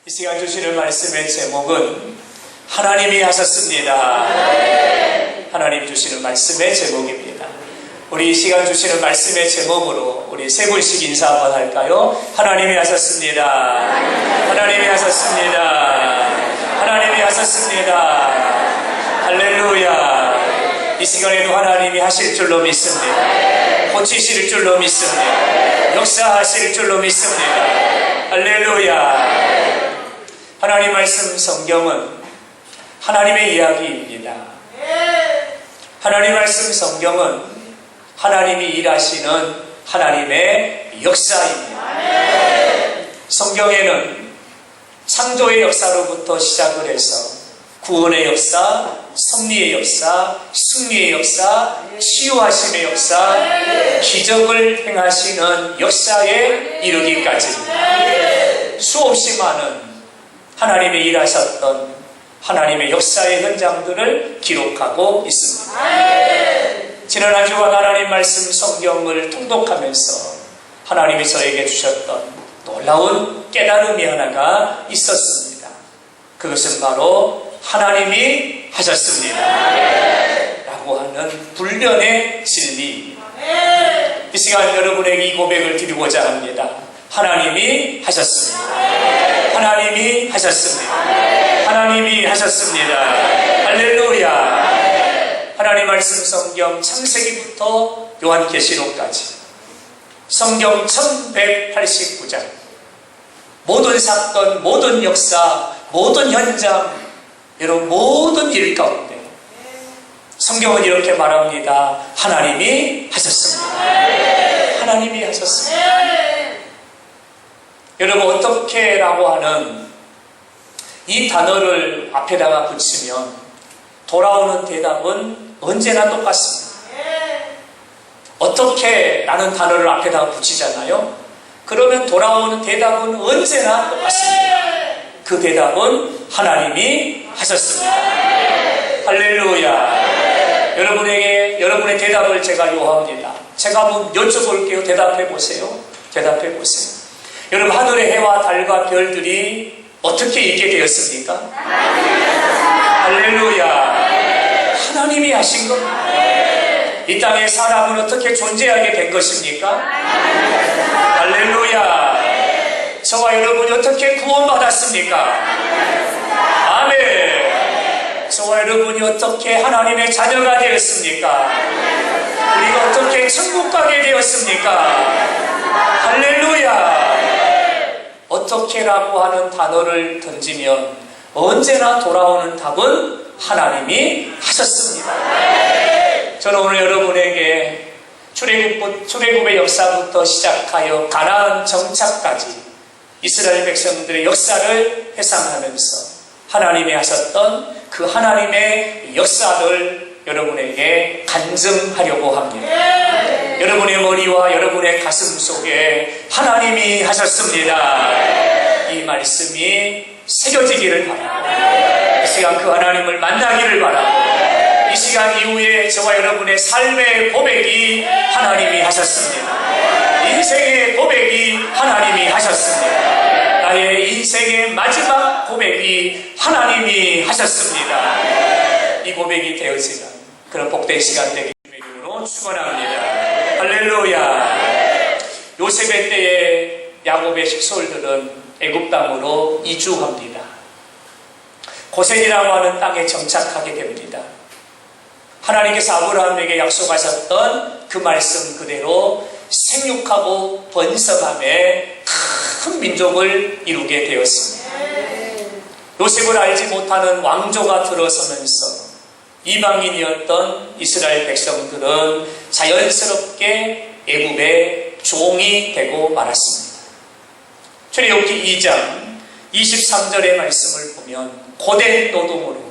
이 시간 주시는 말씀의 제목은 하나님이 하셨습니다. 하나님 주시는 말씀의 제목입니다. 우리 이 시간 주시는 말씀의 제목으로 우리 세 분씩 인사 한번 할까요? 하나님이 하셨습니다. 하나님이 하셨습니다. 하나님이 하셨습니다. 할렐루야. 이 시간에도 하나님이 하실 줄로 믿습니다. 고치실 줄로 믿습니다. 역사하실 줄로 믿습니다. 할렐루야. 하나님 말씀 성경은 하나님의 이야기입니다. 하나님 말씀 성경은 하나님이 일하시는 하나님의 역사입니다. 성경에는 창조의 역사로부터 시작을 해서 구원의 역사, 섭리의 역사, 승리의 역사, 치유하심의 역사, 기적을 행하시는 역사에 이르기까지 수없이 많은 하나님이 일하셨던 하나님의 역사의 현장들을 기록하고 있습니다. 지난 한 주간 하나님 말씀 성경을 통독하면서 하나님이 저에게 주셨던 놀라운 깨달음이 하나가 있었습니다. 그것은 바로 하나님이 하셨습니다 라고 하는 불변의 진리입니다. 이 시간 여러분에게 이 고백을 드리고자 합니다. 하나님이 하셨습니다. 하나님이 하셨습니다. 하나님이 하셨습니다. 할렐루야. 하나님 말씀 성경 창세기부터 요한계시록까지 성경 1189장 모든 사건, 모든 역사, 모든 현장, 여러분 모든 일 가운데 성경은 이렇게 말합니다. 하나님이 하셨습니다. 하나님이 하셨습니다. 여러분 어떻게 라고 하는 이 단어를 앞에다가 붙이면 돌아오는 대답은 언제나 똑같습니다. 어떻게 라는 단어를 앞에다가 붙이잖아요. 그러면 돌아오는 대답은 언제나 똑같습니다. 그 대답은 하나님이 하셨습니다. 할렐루야. 여러분의 대답을 제가 요합니다. 제가 한번 여쭤볼게요. 대답해 보세요. 대답해 보세요. 여러분 하늘의 해와 달과 별들이 어떻게 있게 되었습니까? 할렐루야. 하나님이 하신 겁니다. 이 땅에 사람은 어떻게 존재하게 된 것입니까? 할렐루야. 저와 여러분이 어떻게 구원받았습니까? 아멘. 저와 여러분이 어떻게 하나님의 자녀가 되었습니까? 우리가 어떻게 천국 가게 되었습니까? 할렐루야. 어떻게라고 하는 단어를 던지면 언제나 돌아오는 답은 하나님이 하셨습니다. 저는 오늘 여러분에게 출애굽의 역사부터 시작하여 가나안 정착까지 이스라엘 백성들의 역사를 회상하면서 하나님이 하셨던 그 하나님의 역사를 여러분에게 간증하려고 합니다. 여러분의 머리와 여러분의 가슴 속에 하나님이 하셨습니다. 이 말씀이 새겨지기를 바라고 이 시간 그 하나님을 만나기를 바라고 이 시간 이후에 저와 여러분의 삶의 고백이 하나님이 하셨습니다. 인생의 고백이 하나님이 하셨습니다. 나의 인생의 마지막 고백이 하나님이 하셨습니다. 이 고백이 되어지는 그런 복된 시간 되기 주님으로 축원합니다. 할렐루야. 요셉의 때에 야곱의 식솔들은 애굽 땅으로 이주합니다. 고센이라고 하는 땅에 정착하게 됩니다. 하나님께서 아브라함에게 약속하셨던 그 말씀 그대로 생육하고 번성함에 큰 민족을 이루게 되었습니다. 요셉을 알지 못하는 왕조가 들어서면서 이방인이었던 이스라엘 백성들은 자연스럽게 애굽의 종이 되고 말았습니다. 출애굽기 2장 23절의 말씀을 보면 고된 노동으로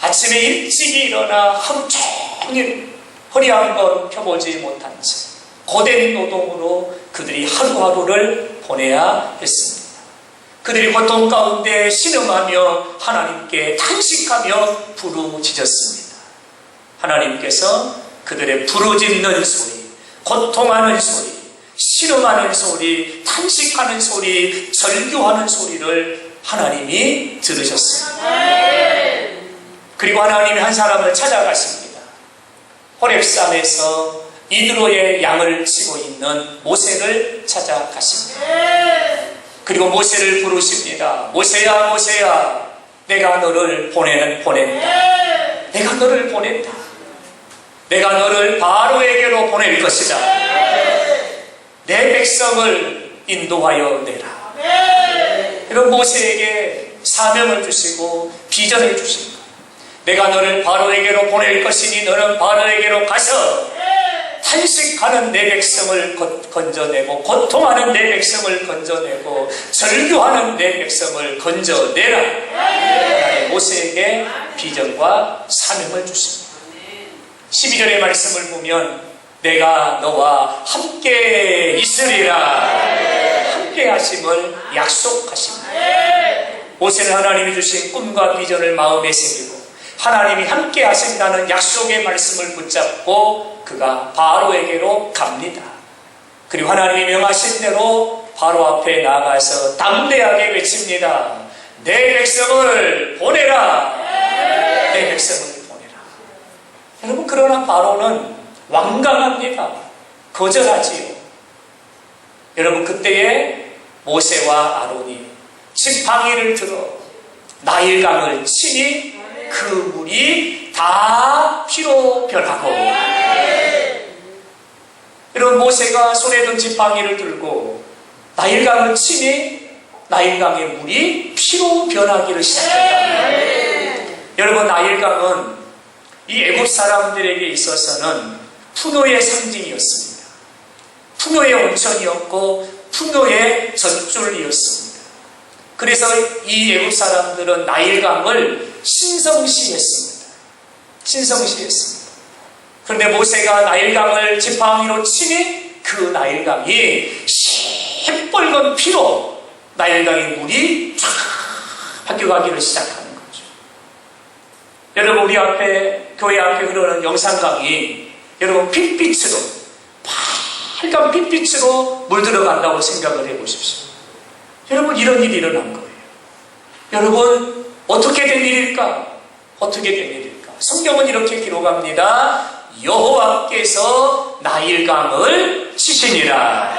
아침에 일찍이 일어나 하루 종일 허리 한번 펴보지 못한 채 고된 노동으로 그들이 하루하루를 보내야 했습니다. 그들이 고통 가운데 신음하며 하나님께 탄식하며 부르짖었습니다. 하나님께서 그들의 부르짖는 소리, 고통하는 소리, 신음하는 소리, 탄식하는 소리, 절규하는 소리를 하나님이 들으셨습니다. 그리고 하나님이 한 사람을 찾아갔습니다. 호렙산에서 이드로의 양을 치고 있는 모세를 찾아갔습니다. 그리고 모세를 부르십니다. 모세야, 모세야, 내가 너를 보낸다. 내가 너를 보낸다. 내가 너를 바로에게로 보낼 것이다. 내 백성을 인도하여 내라. 이런 모세에게 사명을 주시고 비전을 주신 것. 내가 너를 바로에게로 보낼 것이니 너는 바로에게로 가서 탄식하는 내 백성을 건져내고 고통하는 내 백성을 건져내고 절규하는 내 백성을 건져내라. 하나님 모세에게 비전과 사명을 주십니다. 12절의 말씀을 보면 내가 너와 함께 있으리라. 함께 하심을 약속하십니다. 모세는 하나님이 주신 꿈과 비전을 마음에 새기고 하나님이 함께 하신다는 약속의 말씀을 붙잡고 그가 바로에게로 갑니다. 그리고 하나님이 명하신 대로 바로 앞에 나가서 담대하게 외칩니다. 내 백성을 보내라. 내 백성을 보내라. 여러분, 그러나 바로는 완강합니다. 거절하지요. 여러분, 그때에 모세와 아론이 지팡이를 들어 나일강을 치니 그 물이 다 피로 변하고, 여러분, 모세가 손에 든 지팡이를 들고 나일강을 치니 나일강의 물이 피로 변하기를 시작했다. 여러분, 나일강은 이 애굽 사람들에게 있어서는 풍요의 상징이었습니다. 풍요의 온천이었고 풍요의 젖줄이었습니다. 그래서 이 애굽 사람들은 나일강을 신성시했습니다. 신성시했습니다. 그런데 모세가 나일강을 지팡이로 치니 그 나일강이 시뻘건 피로 나일강의 물이 쫙 바뀌어가기를 시작하는 거죠. 여러분, 우리 앞에 교회 앞에 흐르는 영산강이 여러분 핏빛으로, 빨간 핏빛으로 물들어간다고 생각을 해보십시오. 여러분, 이런 일이 일어난 거예요. 여러분, 어떻게 된 일일까? 어떻게 된 일일까? 성경은 이렇게 기록합니다. 여호와께서 나일강을 치시니라.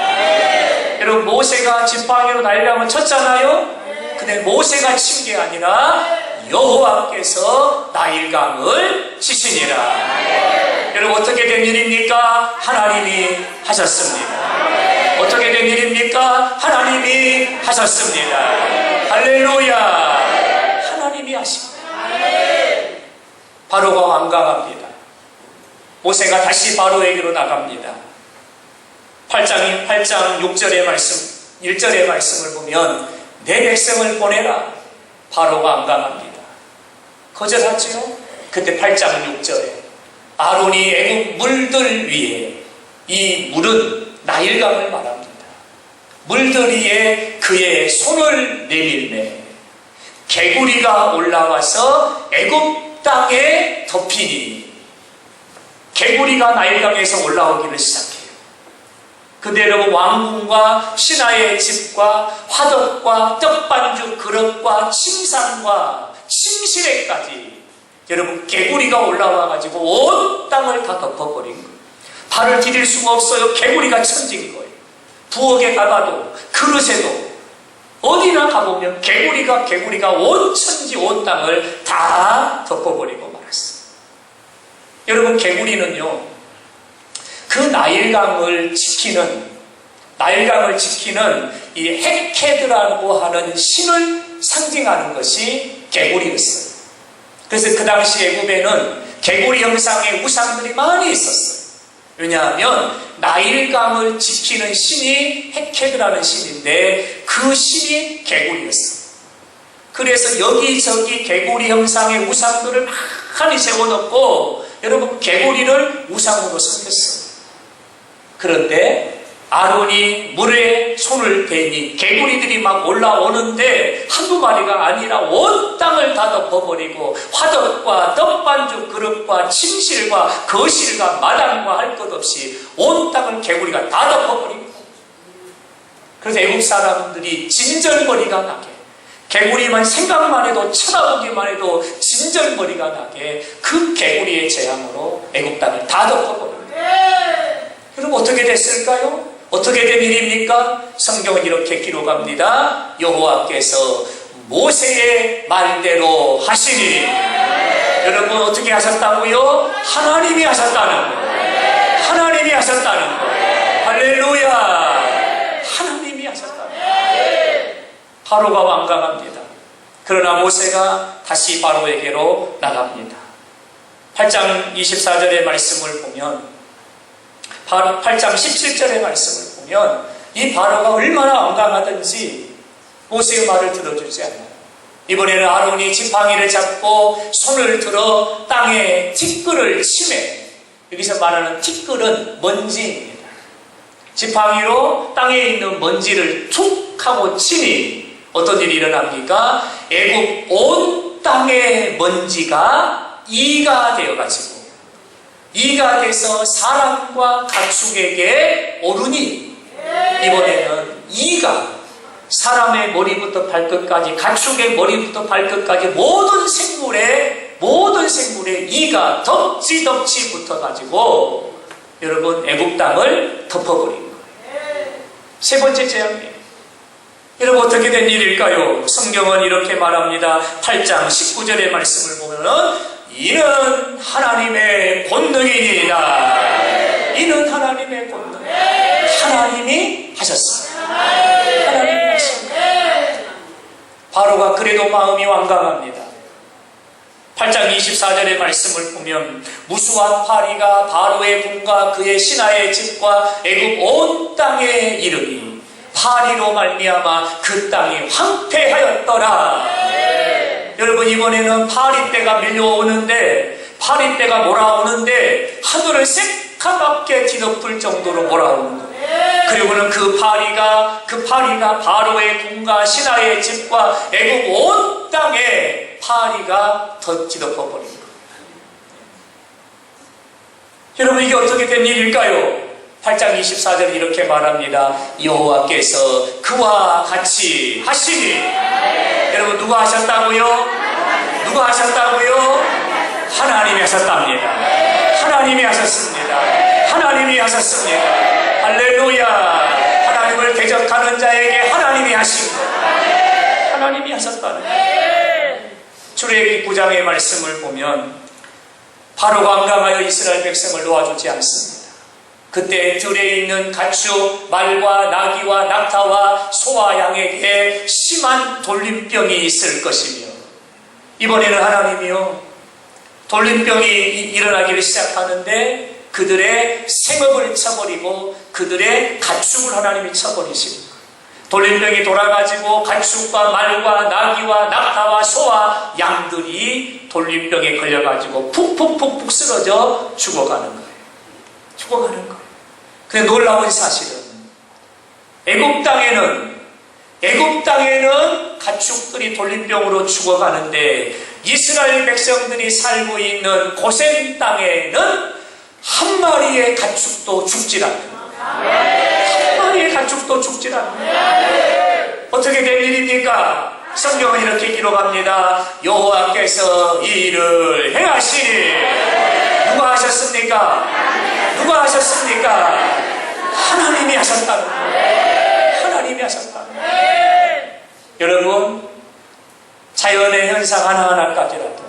여러분, 모세가 지팡이로 나일강을 쳤잖아요. 근데 모세가 친 게 아니라 여호와께서 나일강을 치시니라. 여러분, 어떻게 된 일입니까? 하나님이 하셨습니다. 어떻게 된 일입니까? 하나님이 하셨습니다. 할렐루야. 하나님이 하십니다. 바로가 완강합니다. 모세가 다시 바로에게로 나갑니다. 8장 6절의 말씀, 1절의 말씀을 보면 내 백성을 보내라. 바로가 완강합니다. 거절하지요? 그때 8장 6절에 아론이 애굽 물들 위에, 이 물은 나일강을 말합니다. 물들 위에 그의 손을 내밀매 개구리가 올라와서 애굽 땅에 덮이니, 개구리가 나일강에서 올라오기를 시작해요. 근데 여러분, 왕궁과 신하의 집과 화덕과 떡반죽 그릇과 침상과 침실에까지 여러분 개구리가 올라와가지고 온 땅을 다 덮어버린 거예요. 발을 디딜 수가 없어요. 개구리가 천진 거예요. 부엌에 가봐도 그릇에도 어디나 가보면 개구리가 온 천지 온 땅을 다 덮어버리고 말았어요. 여러분, 개구리는요, 그 나일강을 지키는 이 헤케드라고 하는 신을 상징하는 것이 개구리였어요. 그래서 그 당시 애굽에는 개구리 형상의 우상들이 많이 있었어요. 왜냐하면 나일강을 지키는 신이 헤케드라는 신인데 그 신이 개구리였어요. 그래서 여기저기 개구리 형상의 우상들을 많이 세워놓고 여러분, 개구리를 우상으로 섬겼어요. 그런데 아론이 물에 손을 대니 개구리들이 막 올라오는데 한두 마리가 아니라 온 땅을 다 덮어버리고 화덕과 떡반죽 그릇과 침실과 거실과 마당과 할 것 없이 온 땅을 개구리가 다 덮어버립니다. 그래서 애국 사람들이 진절머리가 나게 개구리만 생각만 해도 쳐다보기만 해도 진절머리가 나게 그 개구리의 재앙으로 애굽 땅을 다 덮어버립니다. 여러분 어떻게 됐을까요? 어떻게 된 일입니까? 성경은 이렇게 기록합니다. 여호와께서 모세의 말대로 하시니. 여러분 어떻게 하셨다고요? 하나님이 하셨다는 거예요. 하나님이 하셨다는 거예요. 할렐루야. 하나님이 하셨다는 거예요. 바로가 완강합니다. 그러나 모세가 다시 바로에게로 나갑니다. 8장 24절의 말씀을 보면 8장 17절의 말씀을 보면 이 바로가 얼마나 완강하든지 모세의 말을 들어주지 않아요. 이번에는 아론이 지팡이를 잡고 손을 들어 땅에 티끌을 치매. 여기서 말하는 티끌은 먼지입니다. 지팡이로 땅에 있는 먼지를 툭 하고 치니 어떤 일이 일어납니까? 애굽 온 땅의 먼지가 이가 되어가지고 이가 돼서 사람과 가축에게 오르니 이번에는 이가 사람의 머리부터 발끝까지 가축의 머리부터 발끝까지 모든 생물에 이가 덕지 붙어가지고 여러분 애굽 땅을 덮어버린 거예요. 세 번째 재앙이에요. 여러분 어떻게 된 일일까요? 성경은 이렇게 말합니다. 8장 19절의 말씀을 보면은 이는 하나님의 권능이니이다. 이는 하나님의 권능. 하나님이 하셨습니다. 하나님이 하십니다. 바로가 그래도 마음이 완강합니다. 8장 24절의 말씀을 보면 무수한 파리가 바로의 궁과 그의 신하의 집과 애굽 온 땅에 이르니 파리로 말미암아 그 땅이 황폐하였더라. 여러분 이번에는 파리떼가 밀려오는데 파리떼가 몰아오는데 하늘을 새카맣게 뒤덮을 정도로 몰아오는 거예요. 그리고는 그 파리가 바로의 궁과 신하의 집과 애굽 온 땅에 파리가 더 뒤덮어버린 거예요. 여러분 이게 어떻게 된 일일까요? 8장 24절에 이렇게 말합니다. 여호와께서 그와 같이 하시니. 여러분 누가 하셨다고요? 누가 하셨다고요? 하나님이 하셨답니다. 하나님이 하셨습니다. 하나님이 하셨습니다. 할렐루야. 하나님을 대적하는 자에게 하나님이 하신 것. 하나님이 하셨다는 거예요. 출애굽기 9장의 말씀을 보면 바로가 완강하여 이스라엘 백성을 놓아주지 않습니다. 그때 들에 있는 가축, 말과 나귀와 낙타와 소와 양에게 심한 돌림병이 있을 것이며 이번에는 하나님이요 돌림병이 일어나기를 시작하는데 그들의 생업을 쳐버리고 그들의 가축을 하나님이 쳐버리십니다. 돌림병이 돌아가지고 가축과 말과 나귀와 낙타와 소와 양들이 돌림병에 걸려가지고 푹푹푹푹 쓰러져 죽어가는 거예요. 죽어가는 거예요. 근데 놀라운 사실은 애굽 땅에는 가축들이 돌림병으로 죽어가는데 이스라엘 백성들이 살고 있는 고센 땅에는 한 마리의 가축도 죽질 않아요. 한 마리의 가축도 죽질 않아요. 어떻게 된 일입니까? 성경은 이렇게 기록합니다. 여호와께서 이 일을 행하시니. 누가 하셨습니까? 누가 하셨습니까? 하나님이 하셨다는 거예요. 하나님이 하셨다는 거예요. 여러분 자연의 현상 하나하나까지라도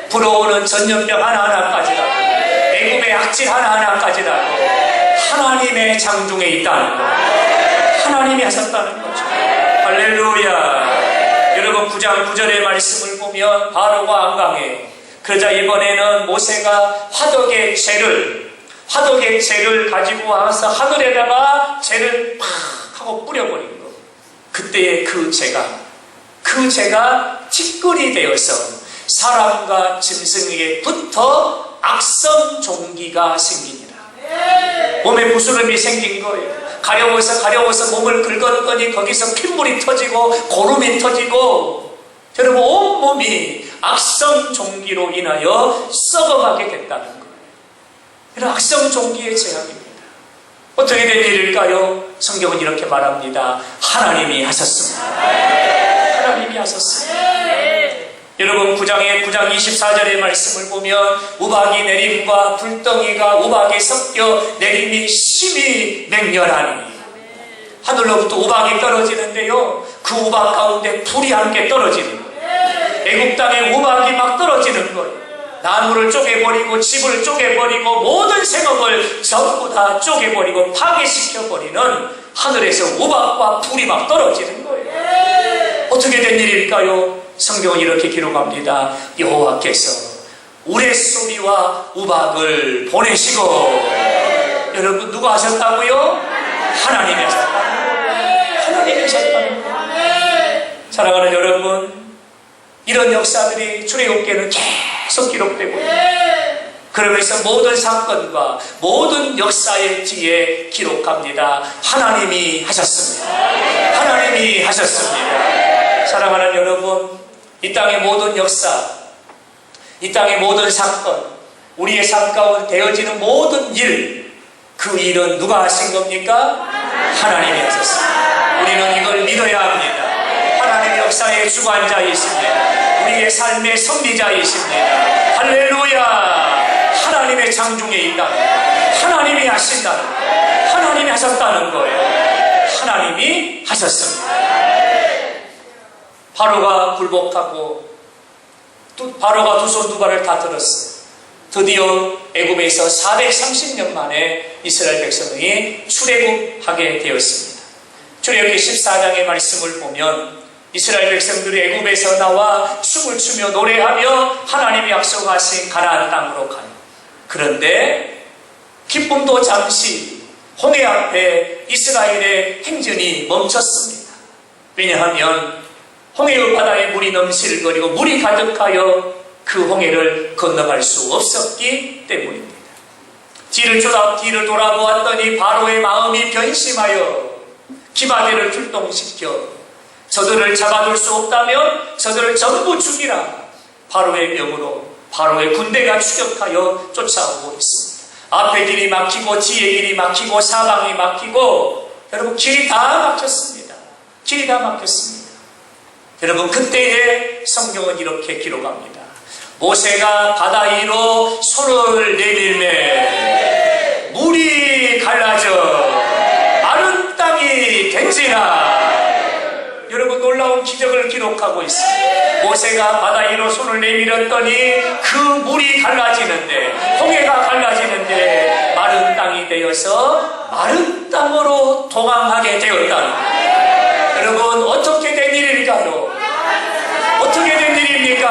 불어오는 전염병 하나하나까지라도 애굽의 악질 하나하나까지라도 하나님의 장중에 있다는 것. 하나님이 하셨다는 거죠. 할렐루야. 여러분 9장 9절의 말씀을 보면 바로가 완강해. 그러자 이번에는 모세가 화덕의 재를 가지고 와서 하늘에다가 재를 팍 하고 뿌려버린 거. 그때의 그 재가 티끌이 되어서 사람과 짐승에게 붙어 악성 종기가 생깁니다. 몸에 부스럼이 생긴 거예요. 가려워서 몸을 긁었더니 거기서 핏물이 터지고 고름이 터지고 여러분 온몸이 악성 종기로 인하여 썩어가게 됐다는 거예요. 이런 악성 종기의 재앙입니다. 어떻게 된 일일까요? 성경은 이렇게 말합니다. 하나님이 하셨습니다. 하나님이 하셨습니다. 여러분 9장 24절의 말씀을 보면 우박이 내림과 불덩이가 우박에 섞여 내림이 심히 맹렬하니 하늘로부터 우박이 떨어지는데요, 그 우박 가운데 불이 함께 떨어지는 거예요. 애국 땅에 우박이 막 떨어지는 거예요. 나무를 쪼개버리고 집을 쪼개버리고 모든 생업을 전부 다 쪼개버리고 파괴시켜버리는 하늘에서 우박과 불이 막 떨어지는 거예요. 어떻게 된 일일까요? 성경은 이렇게 기록합니다. 여호와께서 우레소리와 우박을 보내시고, 여러분 누가 하셨다고요? 하나님이 하셨다는 거예요. 하나님이 하셨다는 거예요. 사랑하는 여러분, 이런 역사들이 출애굽기에는 계속 기록되고 있습니다. 그러면서 모든 사건과 모든 역사의 뒤에 기록합니다. 하나님이 하셨습니다. 하나님이 하셨습니다. 사랑하는 여러분, 이 땅의 모든 역사, 이 땅의 모든 사건, 우리의 삶 가운데 되어지는 모든 일, 그 일은 누가 하신 겁니까? 하나님이 하셨습니다. 우리는 이걸 믿어야 합니다. 하나님의 역사의 주관자이십니다. 우리의 삶의 섭리자이십니다. 할렐루야! 하나님의 장중에 있다는, 하나님이 하신다는, 하나님이 하셨다는 거예요. 하나님이 하셨습니다. 바로가 굴복하고 바로가 두 손 두 발을 다 들었어요. 드디어 애굽에서 430년 만에 이스라엘 백성이 출애굽하게 되었습니다. 출애굽기 14장의 말씀을 보면 이스라엘 백성들이 애굽에서 나와 춤을 추며 노래하며 하나님이 약속하신 가나안 땅으로 가요. 그런데 기쁨도 잠시 홍해 앞에 이스라엘의 행진이 멈췄습니다. 왜냐하면 홍해의 바다에 물이 넘실거리고 물이 가득하여 그 홍해를 건너갈 수 없었기 때문입니다. 뒤를 돌아보았더니 바로의 마음이 변심하여 기바대를 출동시켜 저들을 잡아둘 수 없다면 저들을 전부 죽이라, 바로의 명으로 바로의 군대가 추격하여 쫓아오고 있습니다. 앞에 길이 막히고 뒤에 길이 막히고 사방이 막히고, 여러분 길이 다 막혔습니다. 길이 다 막혔습니다. 여러분 그때에 성경은 이렇게 기록합니다. 모세가 바다 위로 손을 내밀매 물이 갈라져 마른 땅이 된지라. 여러분 놀라운 기적을 기록하고 있습니다. 모세가 바다 위로 손을 내밀었더니 그 물이 갈라지는데, 홍해가 갈라지는데 마른 땅이 되어서 마른 땅으로 동항하게 되었다는 거예요. 여러분 어떻게 된 일일까요? 어떻게 된 일입니까?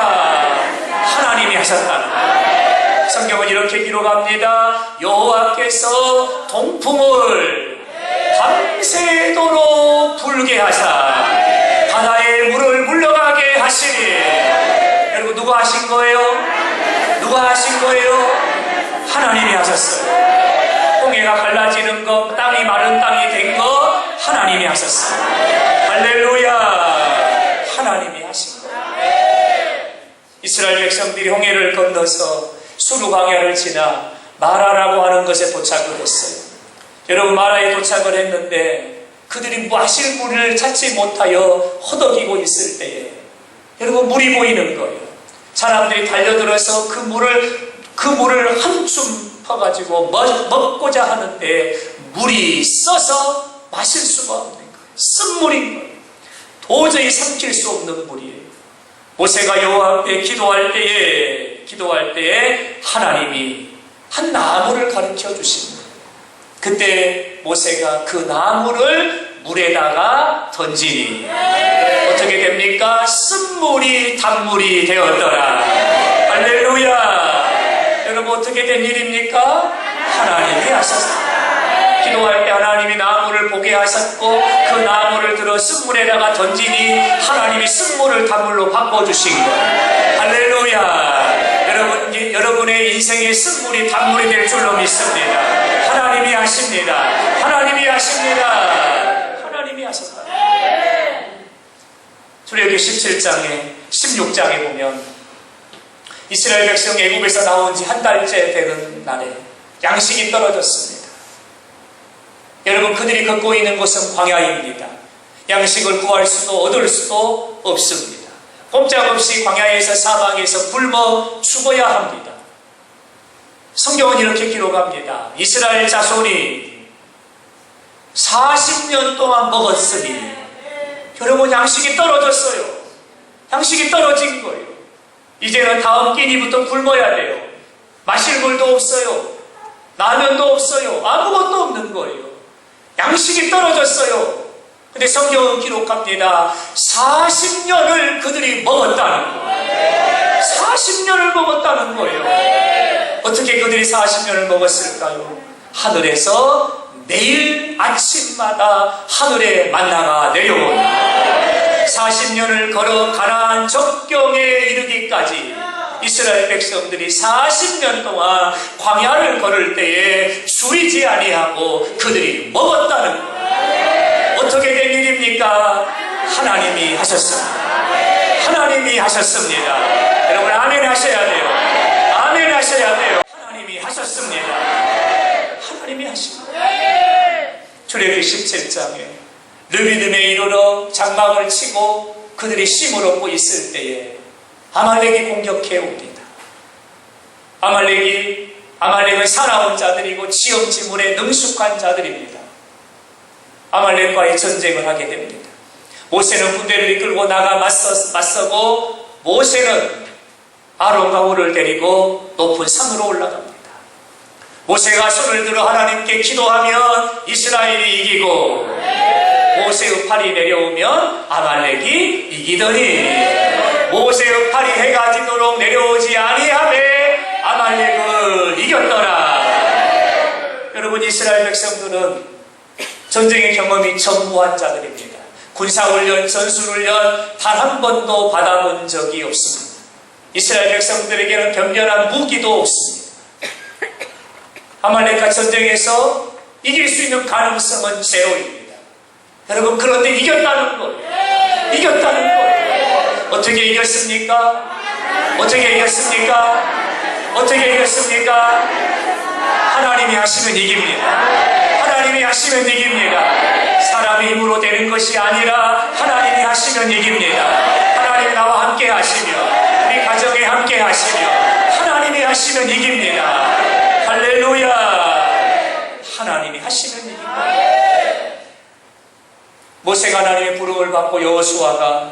하나님이 하셨다는 거예요. 성경은 이렇게 기록합니다. 여호와께서 동풍을 밤새도록 불게 하사 바다에 물을 물러가게 하시니, 여러분 누가 하신 거예요? 누가 하신 거예요? 하나님이 하셨어요. 홍해가 갈라지는 것, 땅이 마른 땅이 된 것 하나님이 하셨어요. 할렐루야! 하나님이 하신 거예요. 이스라엘 백성들이 홍해를 건너서 수르 광야를 지나 마라라고 하는 것에 도착을 했어요. 여러분 마라에 도착을 했는데 그들이 마실 물을 찾지 못하여 허덕이고 있을 때에 여러분 물이 보이는 거예요. 사람들이 달려들어서 그 물을 한줌 퍼가지고 먹고자 하는데 물이 써서 마실 수가 없는 거예요. 쓴물인 거예요. 도저히 삼킬 수 없는 물이에요. 모세가 여호와 앞에 기도할 때에 하나님이 한 나무를 가르쳐 주신 거예요. 그때 모세가 그 나무를 물에다가 던지니 어떻게 됩니까? 쓴물이 단물이 되었더라. 할렐루야! 여러분 어떻게 된 일입니까? 하나님이 하셨습니다. 기도할 때 하나님이 나무를 보게 하셨고 그 나무를 들어 쓴물에다가 던지니 하나님이 쓴물을 단물로 바꿔주신 거예요. 할렐루야! 여러분의 인생의 쓴물이 단물이 될 줄로 믿습니다. 하나님이 하십니다. 하나님이 하십니다. 하나님이 하셨다. 출애굽기 17장에 16장에 보면 이스라엘 백성이 애굽에서 나온 지 한 달째 되는 날에 양식이 떨어졌습니다. 여러분 그들이 걷고 있는 곳은 광야입니다. 양식을 구할 수도 얻을 수도 없습니다. 꼼짝없이 광야에서 사방에서 굶어 죽어야 합니다. 성경은 이렇게 기록합니다. 이스라엘 자손이 40년 동안 먹었으니, 여러분, 양식이 떨어졌어요. 양식이 떨어진 거예요. 이제는 다음 끼니부터 굶어야 돼요. 마실 물도 없어요. 라면도 없어요. 아무것도 없는 거예요. 양식이 떨어졌어요. 근데 성경은 기록합니다. 40년을 그들이 먹었다는 거예요. 40년을 먹었다는 거예요. 어떻게 그들이 40년을 먹었을까요? 하늘에서 매일 아침마다 하늘에 만나가 내려옵니다. 40년을 걸어 가나안 적경에 이르기까지 이스라엘 백성들이 40년 동안 광야를 걸을 때에 줄이지 아니하고 그들이 먹었다는 거예요. 어떻게 된 일입니까? 하나님이 하셨습니다. 하나님이 하셨습니다. 여러분, 아멘 하셔야 돼요. 아멘 하셔야 돼요. 하나님이 하셨습니다. 하나님이 하십니다. 출애굽기 17장에 르비딤에 이르러 장막을 치고 그들이 쉼을 얻고 있을 때에 아말렉이 공격해 옵니다. 아말렉은 사나운 자들이고 지형지물에 능숙한 자들입니다. 아말렉과의 전쟁을 하게 됩니다. 모세는 군대를 이끌고 나가 맞서고 모세는 아론과 홀을 데리고 높은 산으로 올라갑니다. 모세가 손을 들어 하나님께 기도하면 이스라엘이 이기고, 모세의 팔이 내려오면 아말렉이 이기더니, 모세의 팔이 해가 지도록 내려오지 아니하매 아말렉을 이겼더라. 여러분, 이스라엘 백성들은 전쟁의 경험이 전무한 자들입니다. 군사훈련, 전술훈련 단 한 번도 받아본 적이 없습니다. 이스라엘 백성들에게는 변변한 무기도 없습니다. 아말렉과 전쟁에서 이길 수 있는 가능성은 제로입니다. 여러분, 그런데 이겼다는 거예요. 이겼다는 거예요. 어떻게 이겼습니까? 어떻게 이겼습니까? 어떻게 이겼습니까? 하나님이 하시면 이깁니다. 하나님이 하시면 이깁니다. 사람의 힘으로 되는 것이 아니라 하나님이 하시면 이깁니다. 하나님이 나와 함께 하시며 우리 가정에 함께 하시며 하나님이 하시면 이깁니다. 할렐루야. 하나님이 하시면 이깁니다. 모세가 하나님의 부름을 받고 여호수아가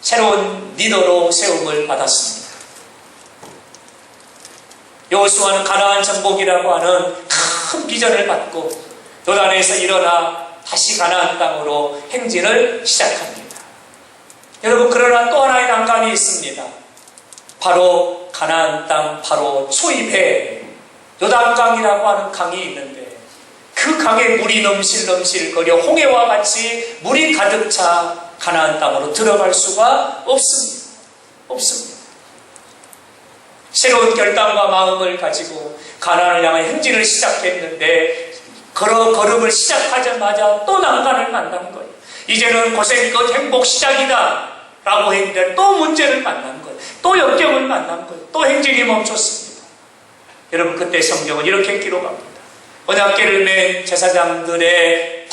새로운 리더로 세움을 받았습니다. 여호수아는 가나안 정복이라고 하는 큰 비전을 받고 요단에서 일어나 다시 가나안 땅으로 행진을 시작합니다. 여러분, 그러나 또 하나의 난관이 있습니다. 바로 가나안 땅 바로 초입에 요단강이라고 하는 강이 있는데, 그 강에 물이 넘실넘실거려 홍해와 같이 물이 가득 차 가나안 땅으로 들어갈 수가 없습니다. 없습니다. 새로운 결단과 마음을 가지고 가나안을 향해 행진을 시작했는데, 걸음을 시작하자마자 또 난관을 만난 거예요. 이제는 고생 끝 행복 시작이다 라고 했는데 또 문제를 만난 거예요. 또 역경을 만난 거예요. 또 행진이 멈췄습니다. 여러분, 그때 성경은 이렇게 기록합니다. 언약궤를 맨 제사장들의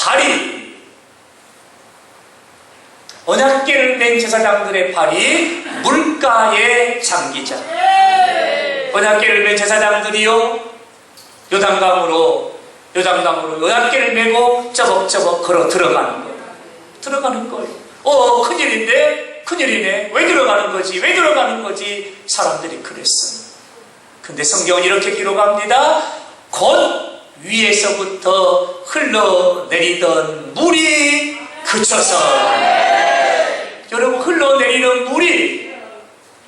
발이 물가에 잠기자. 언약궤를 맨 제사장들이요, 요단강으로 언약궤를 메고 저벅저벅 걸어 들어가는 거예요. 큰일이네. 왜 들어가는 거지? 사람들이 그랬어요. 근데 성경은 이렇게 기록합니다. 곧 위에서부터 흘러내리던 물이 그쳐서, 여러분, 흘러내리는 물이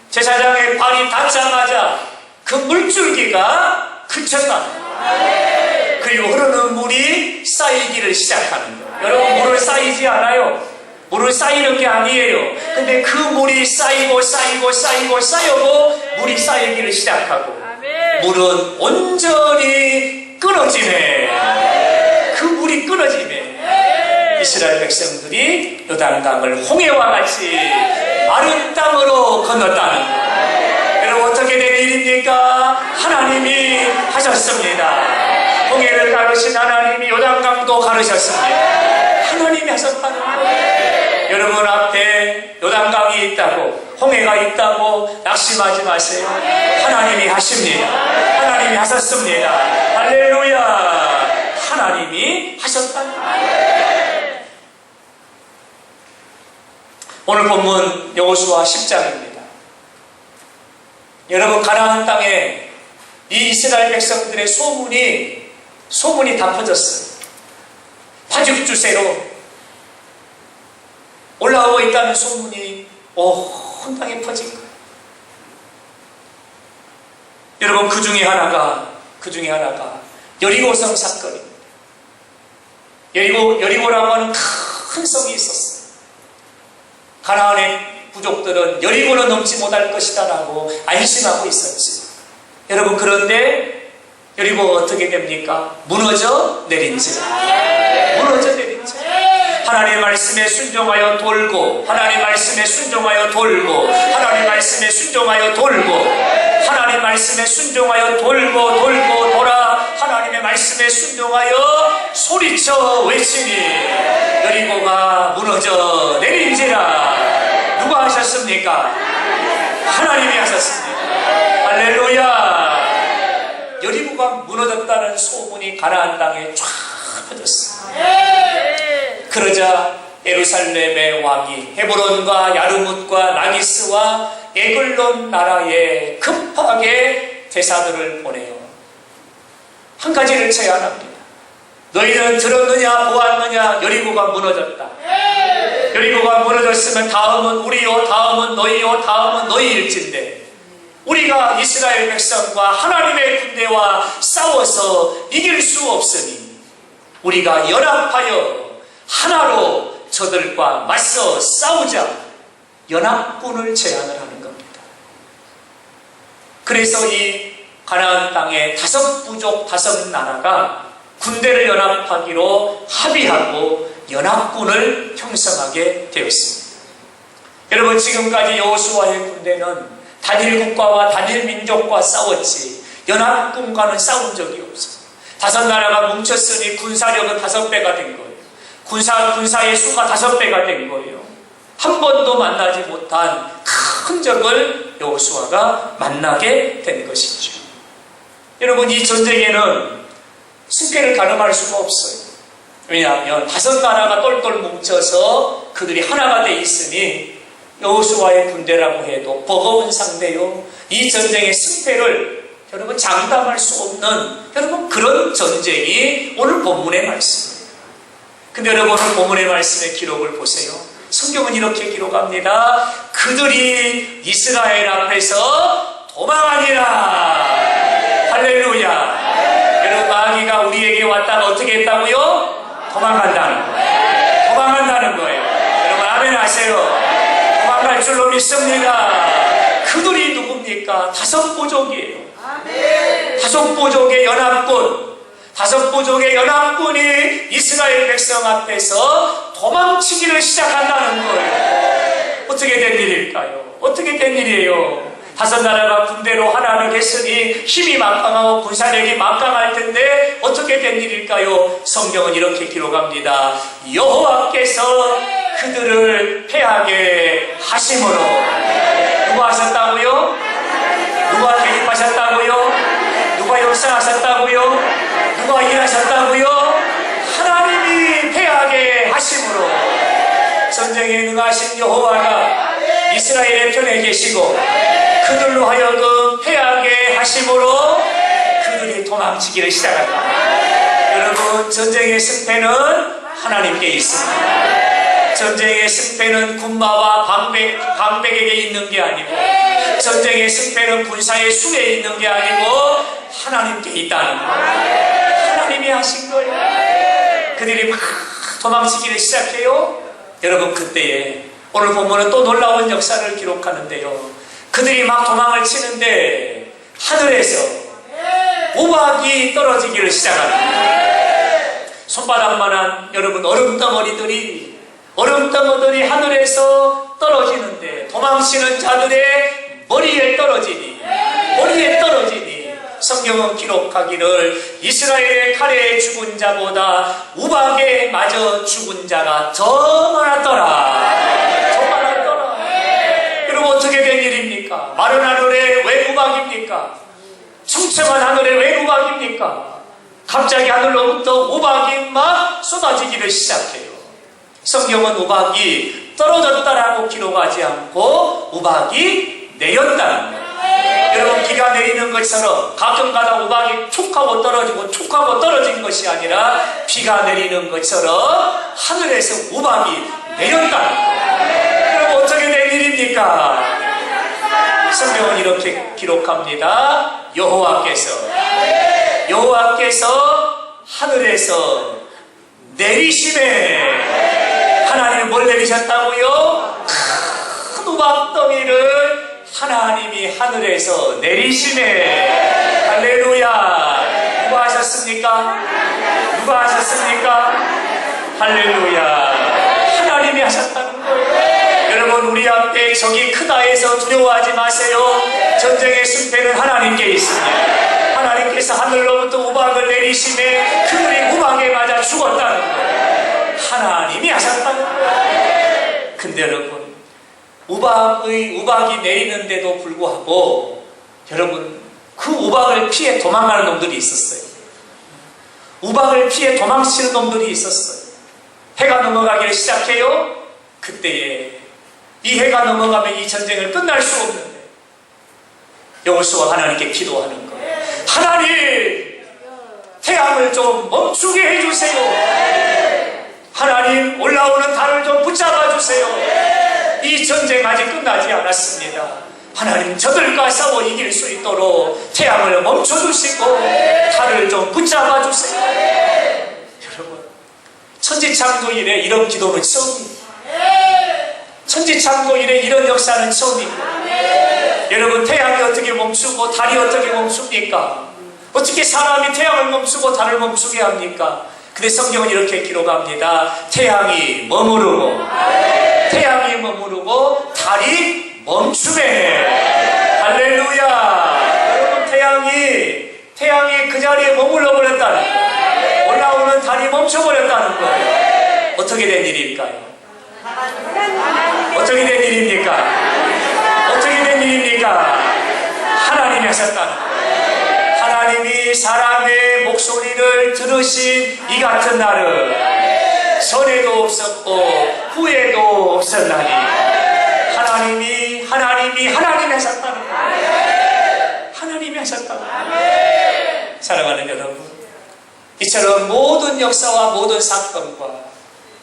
제사장의 발이 닿자마자 그 물줄기가 그쳤다. 그리고 흐르는 물이 쌓이기를 시작하는 거예요. 여러분, 물을 쌓이지 않아요. 물을 쌓이는 게 아니에요. 근데 그 물이 쌓이고 물이 쌓이기를 시작하고, 물은 온전히 끊어지네. 그 물이 끊어지네. 이스라엘 백성들이 요단강을 홍해와 같이 마른 땅으로 건넜다는 거예요. 여러분, 어떻게 된 일입니까? 하나님이 하셨습니다. 홍해를 가르신 하나님이 요단강도 가르셨습니다. 하나님이 하셨다는 거예요. 여러분 앞에 요단강이 있다고, 홍해가 있다고 낙심하지 마세요. 하나님이 하십니다. 하나님이 하셨습니다. 할렐루야. 하나님이 하셨다는 거예요. 오늘 본문 여호수아 10장입니다. 여러분, 가나안 땅에 이 이스라엘 백성들의 소문이 다 퍼졌어요. 파죽주세로 올라오고 있다는 소문이 온 땅에 퍼진 거예요. 여러분, 그 중에 하나가 여리고성 사건입니다. 여리고라고 하는 큰 성이 있었어요. 가나안의 부족들은 여리고는 넘지 못할 것이다 라고 안심하고 있었지. 여러분, 그런데 여리고 어떻게 됩니까? 무너져 내린지라. 하나님의 말씀에 순종하여 돌고, 하나님의 말씀에 순종하여 돌고, 하나님의 말씀에 순종하여 돌고, 하나님의 말씀에 순종하여 돌고 돌아 하나님의 말씀에 순종하여 소리쳐 외치니 여리고가 무너져 내린지라. 누가 하셨습니까? 하나님이 하셨습니다. 할렐루야. 여리고가 무너졌다는 소문이 가나안 땅에 쫙 퍼졌어요. 그러자 예루살렘의 왕이 헤브론과 야르뭇과 라기스와 에글론 나라에 급하게 대사들을 보내요. 한 가지를 제안합니다. 너희는 들었느냐 보았느냐? 여리고가 무너졌다. 여리고가 무너졌으면 다음은 우리요, 다음은 너희요, 다음은 너희일진데 우리가 이스라엘 백성과 하나님의 군대와 싸워서 이길 수 없으니 우리가 연합하여 하나로 저들과 맞서 싸우자. 연합군을 제안을 하는 겁니다. 그래서 이 가나안 땅의 5부족 5나라가 군대를 연합하기로 합의하고 연합군을 형성하게 되었습니다. 여러분, 지금까지 여호수아의 군대는 단일 국가와 단일 민족과 싸웠지 연합군과는 싸운 적이 없어요. 5나라가 뭉쳤으니 군사력은 5배가 된 거예요. 군사의 수가 5배가 된 거예요. 한 번도 만나지 못한 큰 적을 여호수아가 만나게 된 것이죠. 여러분, 이 전쟁에는 승패를 가늠할 수가 없어요. 왜냐하면 5나라가 똘똘 뭉쳐서 그들이 하나가 돼 있으니 여호수아의 군대라고 해도 버거운 상대요. 이 전쟁의 승패를 여러분 장담할 수 없는 여러분 그런 전쟁이 오늘 본문의 말씀입니다. 근데 여러분, 오늘 본문의 말씀의 기록을 보세요. 성경은 이렇게 기록합니다. 그들이 이스라엘 앞에서 도망하니라. 할렐루야. 여러분, 마귀가 우리에게 왔다가 어떻게 했다고요? 도망간다는 거예요. 도망간다는 거예요. 여러분, 아멘 하세요. 도망갈 줄로 믿습니다. 그들이 누굽니까? 5부족이에요. 5부족의 연합군, 5부족의 연합군이 이스라엘 백성 앞에서 도망치기를 시작한다는 거예요. 어떻게 된 일일까요? 어떻게 된 일이에요? 5나라가 군대로 하나를 했으니 힘이 막강하고 군사력이 막강할 텐데 어떻게 된 일일까요? 성경은 이렇게 기록합니다. 여호와께서 그들을 패하게 하심으로. 누가 하셨다고요? 누가 개입하셨다고요? 누가 역사하셨다고요? 누가 일하셨다고요? 하나님이 패하게 하심으로. 전쟁에 능하신 여호와가 이스라엘의 편에 계시고 그들로 하여금 패하게 하심으로 그들이 도망치기를 시작한다. 여러분, 전쟁의 승패는 하나님께 있습니다. 전쟁의 승패는 군마와 방백에게 있는 게 아니고, 전쟁의 승패는 군사의 수에 있는 게 아니고 하나님께 있다는 거예요. 하나님이 하신 거예요. 그들이 막 도망치기를 시작해요. 여러분, 그때에 오늘 본문은 또 놀라운 역사를 기록하는데요. 그들이 막 도망을 치는데 하늘에서 우박이 떨어지기를 시작합니다. 손바닥만한 여러분 얼음덩어리들이 하늘에서 떨어지는데 도망치는 자들의 머리에 떨어지니 성경은 기록하기를 이스라엘의 칼에 죽은 자보다 우박에 맞아 죽은 자가 더 많았더라. 더 많았더라. 여러분 어떻게 된 일입니까? 마른 하늘에 왜 우박입니까? 충청한 하늘에 왜 우박입니까? 갑자기 하늘로부터 우박이 막 쏟아지기를 시작해요. 성경은 우박이 떨어졌다라고 기록하지 않고 우박이 내렸다는 거예요. 여러분 비가 내리는 것처럼 가끔가다 우박이 툭 하고 떨어지고 툭 하고 떨어진 것이 아니라 비가 내리는 것처럼 하늘에서 우박이 내렸다는 거예요. 여러분 어떻게 된 일입니까? 성경은 이렇게 기록합니다. 여호와께서 하늘에서 내리심에 하나님이 뭘 내리셨다고요? 큰 우박덩이를 하나님이 하늘에서 내리심에 할렐루야. 누가 하셨습니까? 누가 하셨습니까? 할렐루야. 하나님이 하셨다는 거예요. 여러분 우리 앞에 적이 크다 해서 두려워하지 마세요. 전쟁의 승패는 하나님께 있습니다. 하나님께서 하늘로부터 우박을 내리심에 그들이 우박에 맞아 죽었다는 거예요. 하나님이 하셨다는 거예요. 근데 여러분 우박이 내리는데도 불구하고 여러분 그 우박을 피해 도망가는 놈들이 있었어요. 우박을 피해 도망치는 놈들이 있었어요. 해가 넘어가기 시작해요. 그때에 이 해가 넘어가면 이 전쟁을 끝날 수 없는데 여호수아가 하나님께 기도하는 거예요. 하나님 태양을 좀 멈추게 해주세요. 하나님 올라오는 달을 좀 붙잡아 주세요. 이 전쟁 아직 끝나지 않았습니다. 하나님 저들과 싸워 이길 수 있도록 태양을 멈춰주시고 달을 좀 붙잡아 주세요. 여러분 천지창조 이래 이런 기도는 처음입니다. 천지창조 이래 이런 역사는 처음입니다. 여러분 태양이 어떻게 멈추고 달이 어떻게 멈춥니까? 어떻게 사람이 태양을 멈추고 달을 멈추게 합니까? 근데 성경은 이렇게 기록합니다. 태양이 머무르고 달이 멈추매. 할렐루야. 여러분 태양이 그 자리에 머물러 버렸다는 거예요. 올라오는 달이 멈춰버렸다는 거예요. 어떻게 된 일일까요? 어떻게 된 일입니까? 어떻게 된 일입니까? 하나님이 하셨다는 거예요. 하나님이 사람의 목소리를 들으신 이 같은 날은 전에도 없었고 후에도 없었나니 하나님이 하셨다는 거예요. 하나님이 하셨다는 거예요. 사랑하는 여러분, 이처럼 모든 역사와 모든 사건과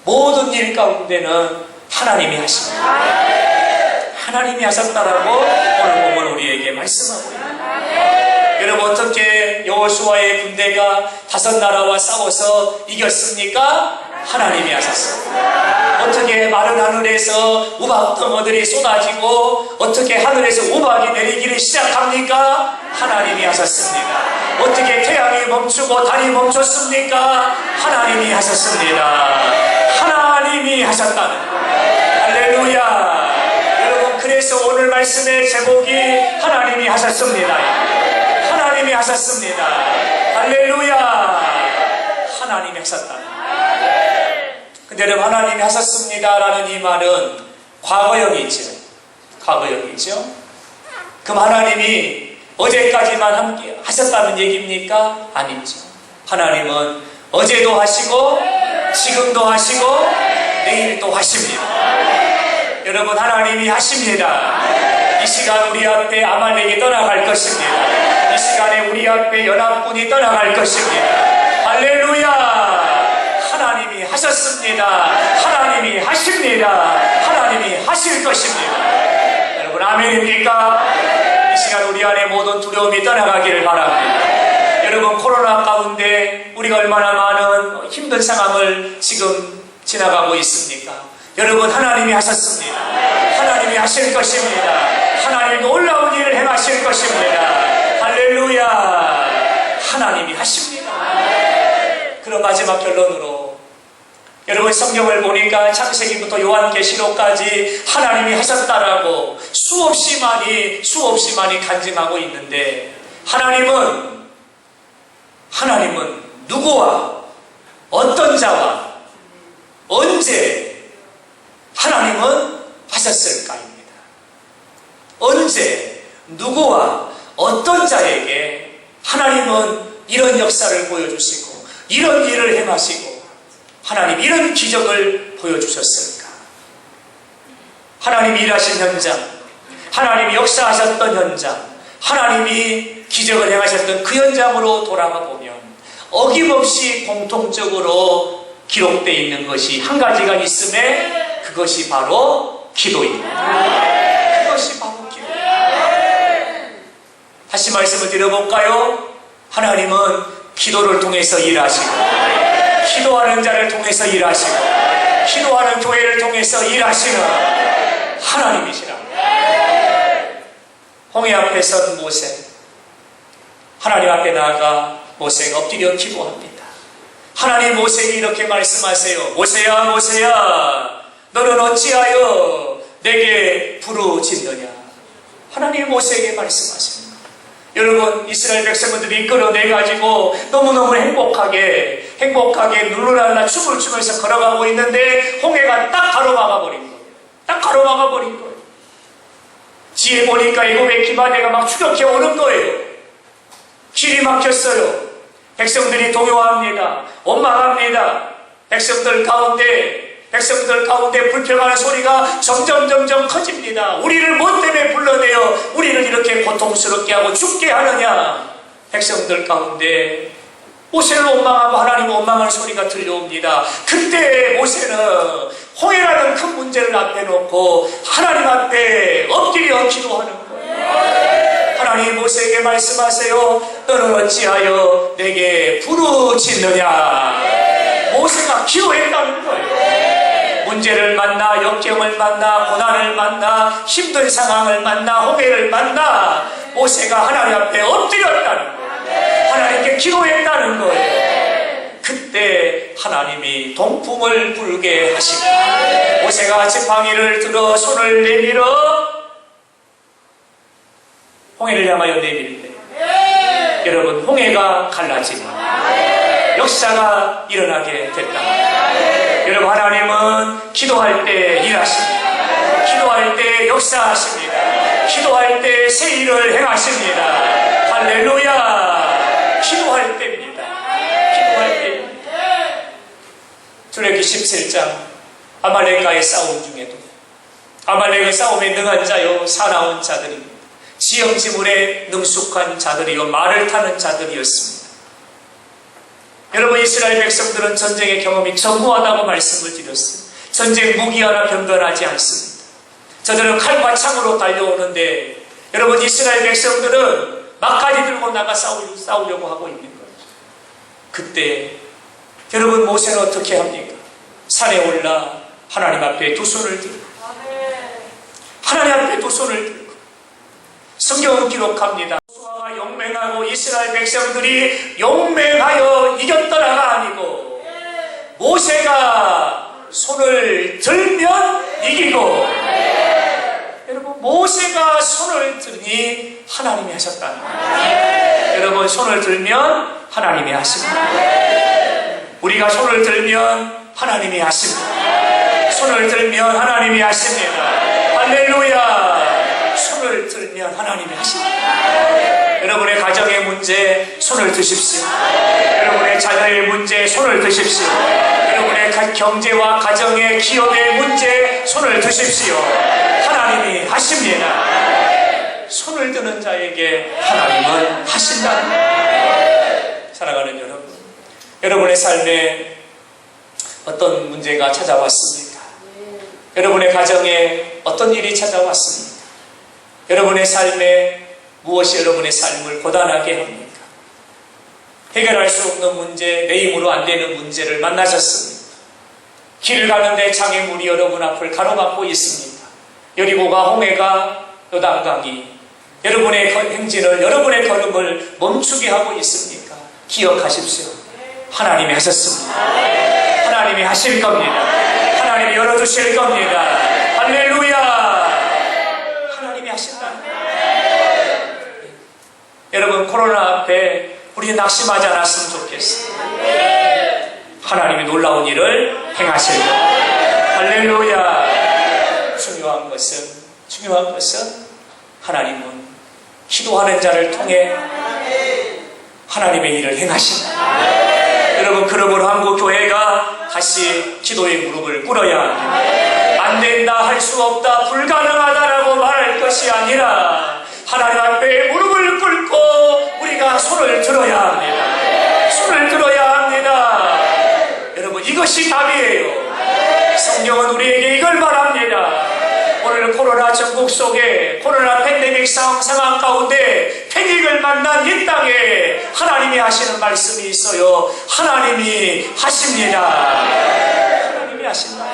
모든 일 가운데는 하나님이 하십니다. 하나님이 하셨다라고 오늘 보면 우리에게 말씀하고 있습니다. 여러분 어떻게 여호수아의 군대가 다섯 나라와 싸워서 이겼습니까? 하나님이 하셨습니다. 어떻게 마른 하늘에서 우박 덩어들이 쏟아지고 어떻게 하늘에서 우박이 내리기를 시작합니까? 하나님이 하셨습니다. 어떻게 태양이 멈추고 달이 멈췄습니까? 하나님이 하셨습니다. 하나님이 하셨다는 거예요. 할렐루야. 여러분 그래서 오늘 말씀의 제목이 하나님이 하셨습니다. 하나님이 하셨습니다. 할렐루야. 하나님이 하셨다. 근데 여러분 하나님이 하셨습니다라는 이 말은 과거형이죠. 그럼 하나님이 어제까지만 함께 하셨다는 얘기입니까? 아니죠. 하나님은 어제도 하시고 지금도 하시고 내일도 하십니다. 여러분 하나님이 하십니다. 이 시간 우리 앞에 아말렉이 떠나갈 것입니다. 이 시간에 우리 앞에 연합군이 떠나갈 것입니다. 할렐루야. 하나님이 하셨습니다. 하나님이 하십니다. 하나님이 하실 것입니다. 여러분 아멘입니까? 이 시간 우리 안에 모든 두려움이 떠나가기를 바랍니다. 여러분 코로나 가운데 우리가 얼마나 많은 힘든 상황을 지금 지나가고 있습니까? 여러분 하나님이 하셨습니다. 하나님이 하실 것입니다. 하나님 놀라운 일을 행하실 것입니다. 할렐루야. 하나님이 하십니다. 그럼 마지막 결론으로 여러분 성경을 보니까 창세기부터 요한계시록까지 하나님이 하셨다라고 수없이 많이 간증하고 있는데 하나님은 하나님은 누구와 어떤 자와 언제 하나님은 하셨을까입니다. 언제 누구와 어떤 자에게 하나님은 이런 역사를 보여주시고 이런 일을 행하시고 하나님 이런 기적을 보여주셨을까? 하나님이 일하신 현장, 하나님이 역사하셨던 현장, 하나님이 기적을 행하셨던 그 현장으로 돌아가 보면 어김없이 공통적으로 기록되어 있는 것이 한 가지가 있음에 그것이 바로 기도입니다. 그것이 바로 기도입니다. 다시 말씀을 드려볼까요? 하나님은 기도를 통해서 일하시고 기도하는 자를 통해서 일하시고 기도하는 교회를 통해서 일하시는 하나님이시라. 홍해 앞에 선 모세, 하나님 앞에 나아가 모세가 엎드려 기도합니다. 하나님 모세에게 이렇게 말씀하세요. 모세야 모세야 너는 어찌하여 내게 부르짖느냐. 하나님 모세에게 말씀하십니다. 여러분 이스라엘 백성들이 이끌어내가지고 너무너무 행복하게 룰루랄라 춤을 추면서 걸어가고 있는데 홍해가 딱 가로막아버린 거예요. 딱 가로막아버린 거예요. 뒤에 보니까 애굽의 기바대가 막 추격해 오는 거예요. 길이 막혔어요. 백성들이 동요합니다. 원망합니다. 백성들 가운데 불평하는 소리가 점점 커집니다. 우리를 뭐 때문에 불러내어 우리를 이렇게 고통스럽게 하고 죽게 하느냐. 백성들 가운데 모세를 원망하고 하나님을 원망하는 소리가 들려옵니다. 그때 모세는 홍해라는 큰 문제를 앞에 놓고 하나님 앞에 엎드려 기도하는 거예요. 하나님 모세에게 말씀하세요. 너는 어찌하여 내게 부르짖느냐. 모세가 기도했다는 거예요. 문제를 만나, 역경을 만나, 고난을 만나, 힘든 상황을 만나, 홍해를 만나 모세가 하나님 앞에 엎드렸다는 거예요. 하나님께 기도했다는 거예요. 그때 하나님이 동풍을 불게 하시고 모세가 지팡이를 들어 손을 내밀어 홍해를 향하여 내밀 때 여러분 홍해가 갈라지고 역사가 일어나게 됐다. 여러분 하나님은 기도할 때 일하십니다. 기도할 때 역사하십니다. 기도할 때 새 일을 행하십니다. 할렐루야. 기도할 때입니다. 기도할 때입니다. 출애굽기 17장 아말렉과의 싸움 중에도 아말렉의 싸움에 능한 자요 사나운 자들입니다. 지형지물에 능숙한 자들이요 말을 타는 자들이었습니다. 여러분 이스라엘 백성들은 전쟁의 경험이 전무하다고 말씀을 드렸습니다. 전쟁 무기 하나 변변하지 않습니다. 저들은 칼과 창으로 달려오는데 여러분 이스라엘 백성들은 막까지 들고 나가 싸우려고 하고 있는 거예요. 그때 여러분 모세는 어떻게 합니까? 산에 올라 하나님 앞에 두 손을 들고 하나님 앞에 두 손을 들고 성경은 기록합니다. 여호수아가 용맹하고 이스라엘 백성들이 용맹하여 이겼더라가 아니고 모세가 손을 들면 이기고 여러분 모세가 손을 드니 하나님이 하셨다는 거예요. 여러분 손을 들면 하나님이 하십니다. 우리가 손을 들면 하나님이 하십니다. 손을 들면 하나님이 하십니다. 할렐루야. 손을 들면 하나님이 하십니다. 여러분의 가정의 문제 손을 드십시오. 여러분의 자녀의 문제 손을 드십시오. 여러분의 경제와 가정의 기업의 문제 손을 드십시오. 하나님이 하십니다. 손을 드는 자에게 하나님은 하신다는 거예요. 사랑하는 여러분, 여러분의 삶에 어떤 문제가 찾아왔습니까? 여러분의 가정에 어떤 일이 찾아왔습니까? 여러분의 삶에 무엇이 여러분의 삶을 고단하게 합니까? 해결할 수 없는 문제, 내 힘으로 안 되는 문제를 만나셨습니다. 길을 가는데 장애물이 여러분 앞을 가로막고 있습니다. 여리고가 홍해가 요단강이 여러분의 행진을 여러분의 걸음을 멈추게 하고 있습니까? 기억하십시오. 하나님이 하셨습니다. 하나님이 하실 겁니다. 하나님이 열어주실 겁니다. 할렐루야. 하나님이 하신다. 여러분 코로나 앞에 우리 우리 낙심하지 않았으면 좋겠어. 하나님이 놀라운 일을 행하실 거예요. 할렐루야. 중요한 것은 하나님은 기도하는 자를 통해 하나님의 일을 행하신다. 여러분, 그러므로 한국교회가 다시 기도의 무릎을 꿇어야 합니다. 안 된다, 할 수 없다, 불가능하다라고 말할 것이 아니라 하나님 앞에 무릎을 꿇고 우리가 손을 들어야 합니다. 손을 들어야 합니다. 여러분, 이것이 답이에요. 성경은 우리에게 이걸 말합니다. 오늘 코로나 전국 속에 코로나 팬데믹 상황 가운데 패닉을 만난 이 땅에 하나님이 하시는 말씀이 있어요. 하나님이 하십니다. 하나님이 하신다.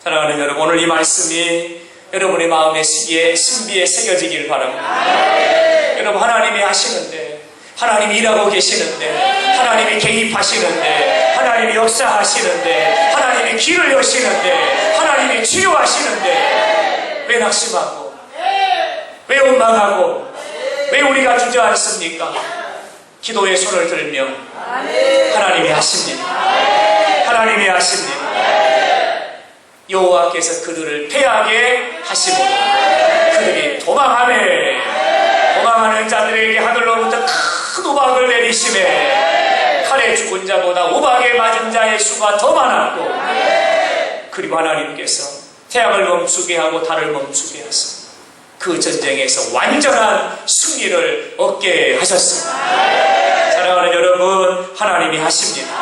사랑하는 여러분, 오늘 이 말씀이 여러분의 마음의 신비에 새겨지길 바랍니다. 여러분, 하나님이 하시는데, 하나님이 일하고 계시는데, 하나님이 개입하시는데, 하나님이 역사하시는데, 하나님이 길을 여시는데, 하나님이 치료하시는데, 왜 낙심하고, 왜 원망하고, 왜 우리가 주저앉습니까? 기도의 손을 들며 하나님이 하십니다. 하나님이 하십니다. 여호와께서 그들을 패하게 하시고 그들이 도망하는 자들에게 하늘로부터 큰 우박을 내리시매 칼에 죽은 자보다 우박에 맞은 자의 수가 더 많았고, 그리고 하나님께서 태양을 멈추게 하고 달을 멈추게 하사 그 전쟁에서 완전한 승리를 얻게 하셨습니다. 사랑하는 여러분, 하나님이 하십니다.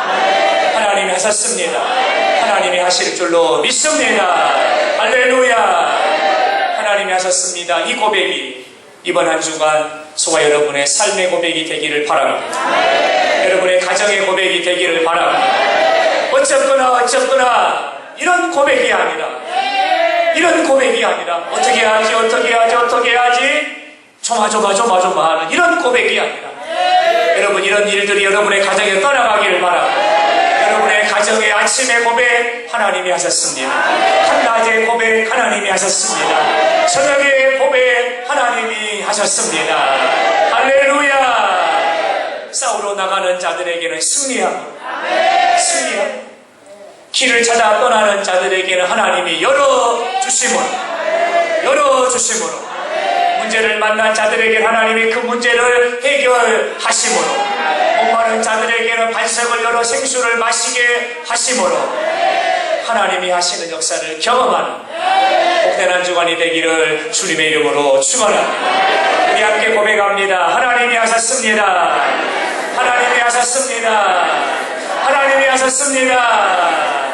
하나님이 하셨습니다. 하나님이 하실 줄로 믿습니다. 할렐루야. 하나님이 하셨습니다. 이 고백이 이번 한 주간 저와 여러분의 삶의 고백이 되기를 바랍니다. 여러분의 가정의 고백이 되기를 바랍니다. 어쨌거나 이런 고백이 아니라, 이런 고백이 아니라 어떻게 하지 조마조마 하는 이런 고백이 아니라, 여러분, 이런 일들이 여러분의 가정에 떠나가기를 바랍니다. 여러분의 가정의 아침의 고백 하나님이 하셨습니다. 한낮의 고백 하나님이 하셨습니다. 저녁의 고백 하나님이 하셨습니다. 할렐루야. 싸우러 나가는 자들에게는 승리하고 길을 찾아 떠나는 자들에게는 하나님이 열어주심으로 문제를 만난 자들에게는 하나님이 그 문제를 해결하심으로, 목마른 자들에게는 반석을 열어 생수를 마시게 하심으로 하나님이 하시는 역사를 경험하는 복된 한 주간이 되기를 주님의 이름으로 축원합니다. 우리 함께 고백합니다. 하나님이 하셨습니다. 하나님이 하셨습니다. 하나님이 하셨습니다.